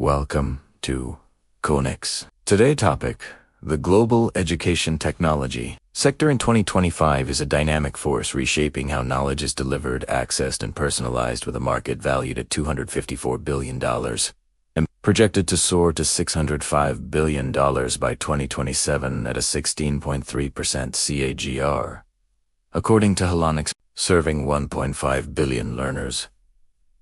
Welcome to Konix. Today's topic, the global education technology sector in 2025 is a dynamic force reshaping how knowledge is delivered, accessed, and personalized, with a market valued at $254 billion and projected to soar to $605 billion by 2027 at a 16.3% CAGR. According to HolonIQ, serving 1.5 billion learners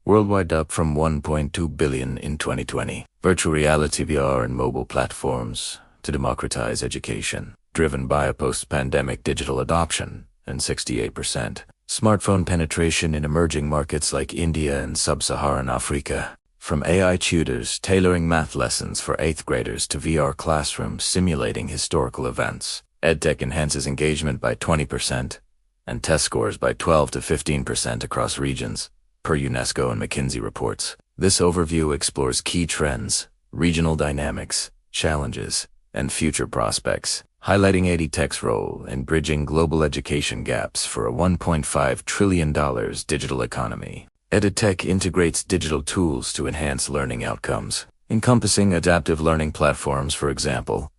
worldwide, up from 1.2 billion in 2020. Virtual reality, VR, and mobile platforms to democratize education, driven by a post-pandemic digital adoption and 68% smartphone penetration in emerging markets like India and sub-Saharan Africa. From AI tutors tailoring math lessons for 8th graders to VR classrooms simulating historical events, EdTech enhances engagement by 20% and test scores by 12 to 15% across regions, per UNESCO and McKinsey reports. This overview explores key trends, regional dynamics, challenges, and future prospects, highlighting EdTech's role in bridging global education gaps for a $1.5 trillion digital economy. EdTech integrates digital tools to enhance learning outcomes, encompassing adaptive learning platforms, for example,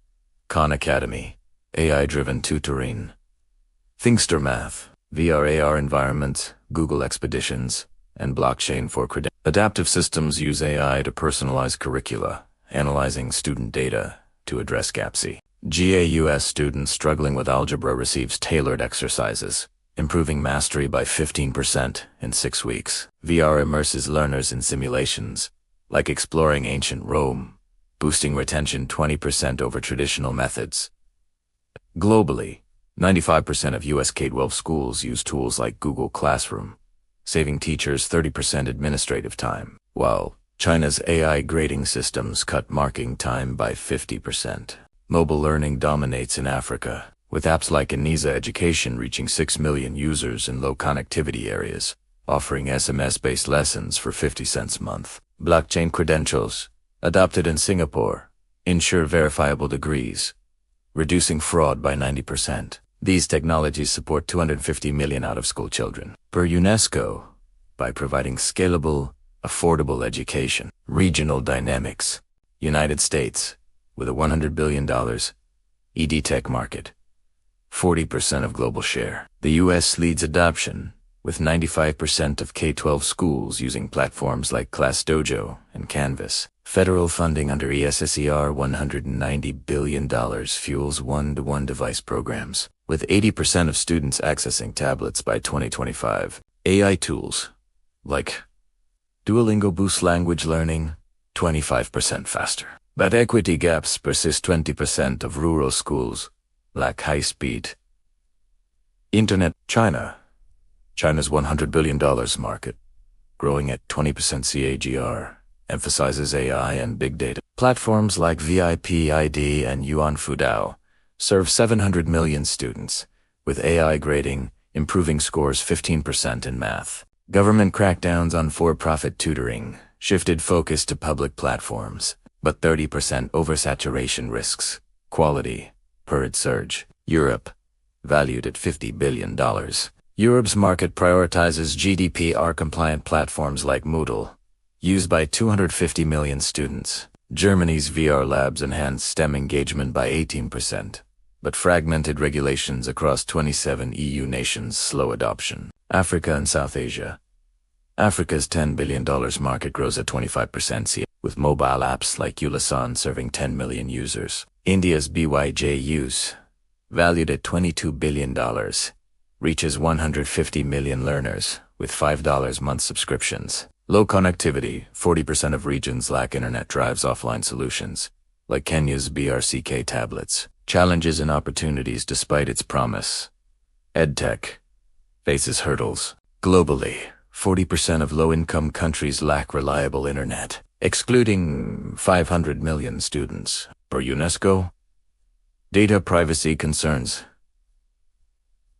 Khan Academy, AI-driven tutoring, Thinkster Math, VR/AR environments, Google Expeditions, and blockchain for credentials. Adaptive systems use AI to personalize curricula, analyzing student data to address gaps. GAUS students struggling with algebra receives tailored exercises, improving mastery by 15% in 6 weeks. VR immerses learners in simulations, like exploring ancient Rome, boosting retention 20% over traditional methods. Globally, 95% of US K-12 schools use tools like Google Classroom, saving teachers 30% administrative time, while China's AI grading systems cut marking time by 50%. Mobile learning dominates in Africa, with apps like Anisa Education reaching 6 million users in low connectivity areas, offering SMS-based lessons for 50 cents a month. Blockchain credentials, adopted in Singapore, ensure verifiable degrees, reducing fraud by 90%. These technologies support 250 million out-of-school children, per UNESCO, by providing scalable, affordable education. Regional dynamics. United States, with a $100 billion EdTech market, 40% of global share. The U.S. leads adoption, with 95% of K-12 schools using platforms like ClassDojo and Canvas. Federal funding under ESSER $190 billion fuels one-to-one device programs, with 80% of students accessing tablets by 2025. AI tools, like Duolingo, boost language learning 25% faster. But equity gaps persist. 20% of rural schools lack high-speed internet. China's $100 billion market, growing at 20% CAGR, emphasizes AI and big data. Platforms like VIPID and Yuanfudao serve 700 million students, with AI grading improving scores 15% in math. Government crackdowns on for-profit tutoring shifted focus to public platforms, but 30% oversaturation risks quality, per EdSurge. Europe, valued at $50 billion. Europe's market prioritizes GDPR-compliant platforms like Moodle, used by 250 million students. Germany's VR labs enhance STEM engagement by 18%, but fragmented regulations across 27 EU nations slow adoption. Africa and South Asia. Africa's $10 billion market grows at 25%, with mobile apps like Ulasan serving 10 million users. India's BYJUs, valued at $22 billion, reaches 150 million learners, with $5 month subscriptions. Low connectivity. 40% of regions lack internet drives offline solutions, like Kenya's BRCK tablets. Challenges and opportunities despite its promise. EdTech faces hurdles. Globally, 40% of low-income countries lack reliable internet, excluding 500 million students, per UNESCO. Data privacy concerns.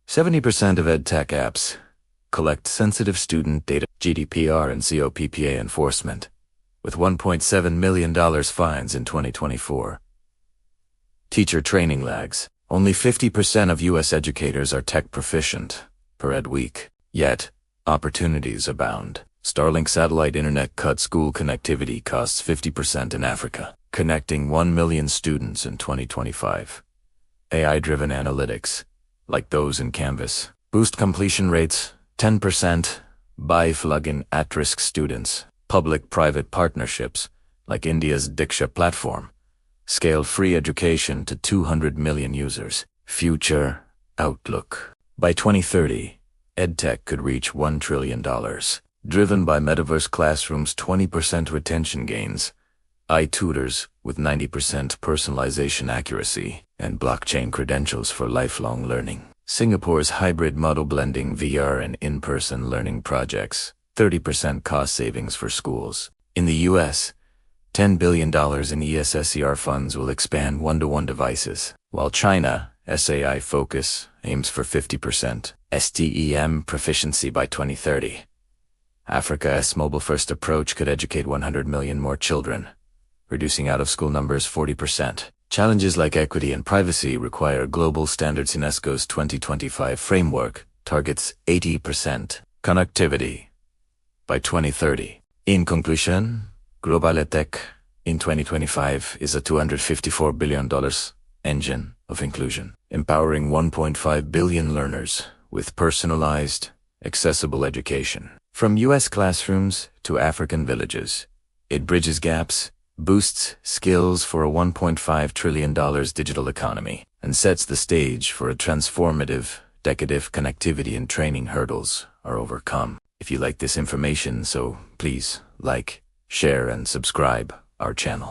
70% of EdTech apps collect sensitive student data. GDPR and COPPA enforcement, with $1.7 million fines in 2024. Teacher training lags. Only 50% of U.S. educators are tech proficient, per EdWeek. Yet, opportunities abound. Starlink satellite internet cut school connectivity costs 50% in Africa, connecting 1 million students in 2025. AI-driven analytics, like those in Canvas, boost completion rates 10% by flagging at-risk students. Public-private partnerships, like India's Diksha platform, scale free education to 200 million users. Future outlook. By 2030, EdTech could reach $1 trillion, driven by metaverse classrooms, 20% retention gains, tutors with 90% personalization accuracy, and blockchain credentials for lifelong learning. Singapore's hybrid model blending VR and in-person learning projects, 30% cost savings for schools. In the US, $10 billion in ESSER funds will expand one-to-one devices, while China, SAI focus, aims for 50% STEM proficiency by 2030. Africa's mobile-first approach could educate 100 million more children, reducing out-of-school numbers 40%. Challenges like equity and privacy require global standards. UNESCO's 2025 framework targets 80% connectivity by 2030. In conclusion, global EdTech in 2025 is a $254 billion engine of inclusion, empowering 1.5 billion learners with personalized, accessible education. From US classrooms to African villages, it bridges gaps, boosts skills for a $1.5 trillion digital economy, and sets the stage for a transformative decade if connectivity and training hurdles are overcome. If you like this information, so please like, share, and subscribe our channel.